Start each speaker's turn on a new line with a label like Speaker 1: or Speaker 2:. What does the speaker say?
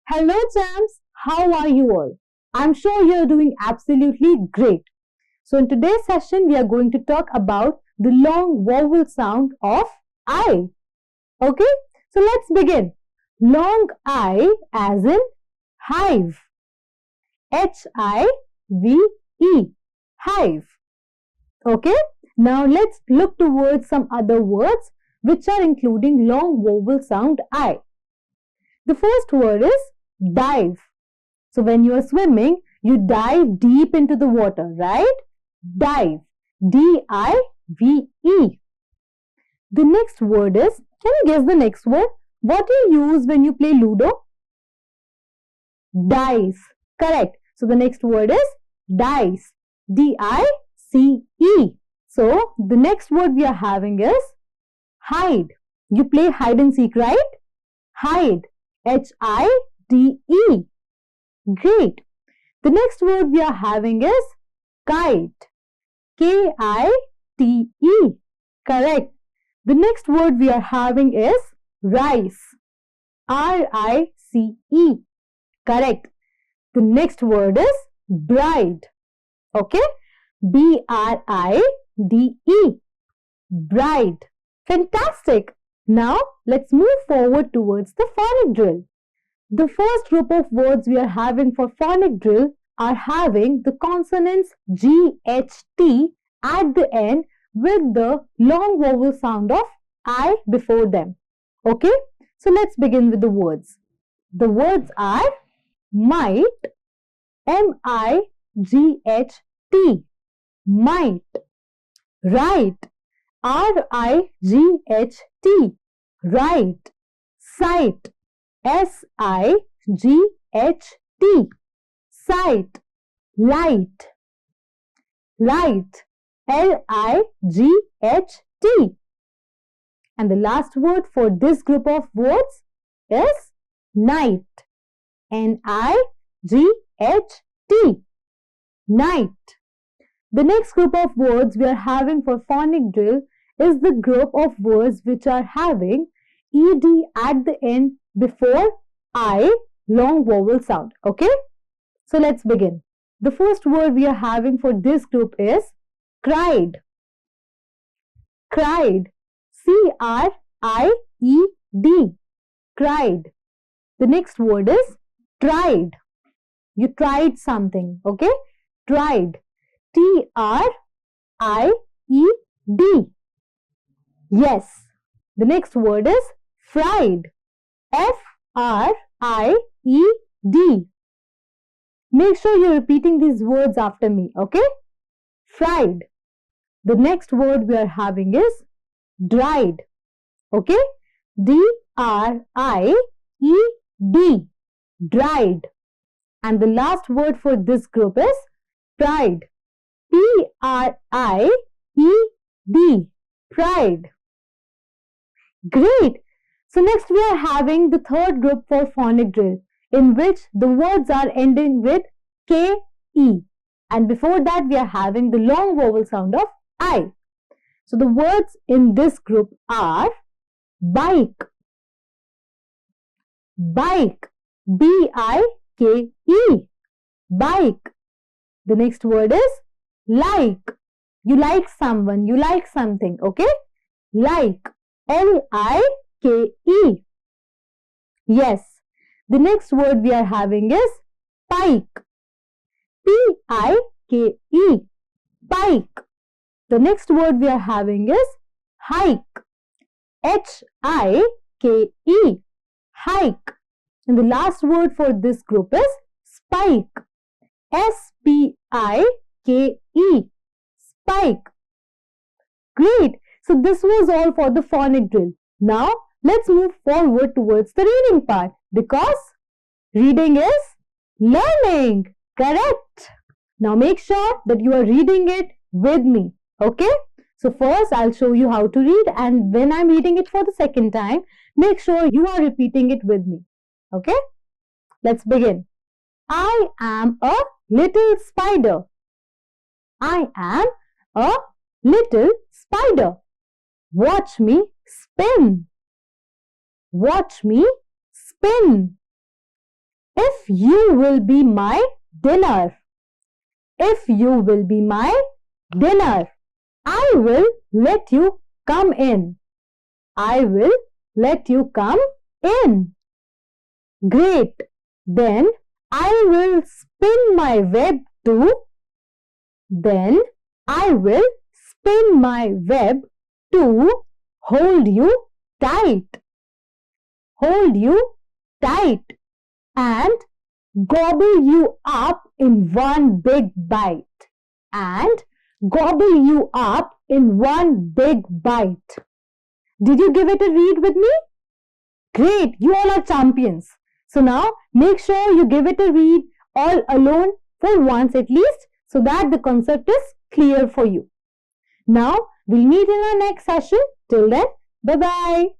Speaker 1: Hello, champs. How are you all? I'm sure you're doing absolutely great. So, in today's session, we are going to talk about the long vowel sound of I. Okay, so let's begin. Long I as in hive. H-I-V-E. Hive. Okay, now let's look towards some other words which are including long vowel sound I. The first word is dive. So when you are swimming, you dive deep into the water, right? Dive. D-I-V-E. The next word is, can you guess the next word? What do you use when you play Ludo? Dice. Correct. So the next word is dice. D-I-C-E. So the next word we are having is hide. You play hide and seek, right? Hide. H-I-D-E. Great. The next word we are having is kite. K-I-T-E. Correct. The next word we are having is rice. R-I-C-E. Correct. The next word is bride. Okay. B-R-I-D-E. Bride. Fantastic. Now, let's move forward towards the phonic drill. The first group of words we are having for phonic drill are having the consonants G, H, T at the end with the long vowel sound of I before them. Okay, so let's begin with the words. The words are might, M-I-G-H-T, might, right, R-I-G-H-T, right, sight, S-I-G-H-T, sight, light, light, L-I-G-H-T. And the last word for this group of words is night, N-I-G-H-T, night. The next group of words we are having for phonic drill is the group of words which are having ed at the end before I long vowel sound. Okay, so let's begin. The first word we are having for this group is cried. Cried. C-R-I-E-D. Cried. The next word is tried. You tried something. Okay, tried. T-R-I-E-D. Yes. The next word is fried. F-R-I-E-D. Make sure you're repeating these words after me, okay? Fried. The next word we are having is dried, okay? D-R-I-E-D. Dried. And the last word for this group is pride. P-R-I-E-D. Pride. Great. So next we are having the third group for phonic drill, in which the words are ending with K-E. And before that we are having the long vowel sound of I. So the words in this group are bike. Bike. B-I-K-E. Bike. The next word is like. You like someone, you like something, okay? Like. L-I-K-E. Yes. The next word we are having is pike. P-I-K-E. Pike. The next word we are having is hike. H-I-K-E. Hike. And the last word for this group is spike. S-P-I-K-E. Spike. Great. So this was all for the phonic drill. Now let's move forward towards the reading part, because reading is learning. Correct. Now make sure that you are reading it with me. Okay. So first I'll show you how to read, and when I'm reading it for the second time, make sure you are repeating it with me. Okay. Let's begin. I am a little spider. I am a little spider. Watch me spin. Watch me spin. If you will be my dinner. If you will be my dinner, I will let you come in. I will let you come in. Great. Then I will spin my web too. Then I will spin my web to hold you tight. Hold you tight and gobble you up in one big bite. And gobble you up in one big bite. Did you give it a read with me? Great, you all are champions. So now make sure you give it a read all alone for once at least so that the concept is clear for you. Now we'll meet in our next session. Till then, bye-bye.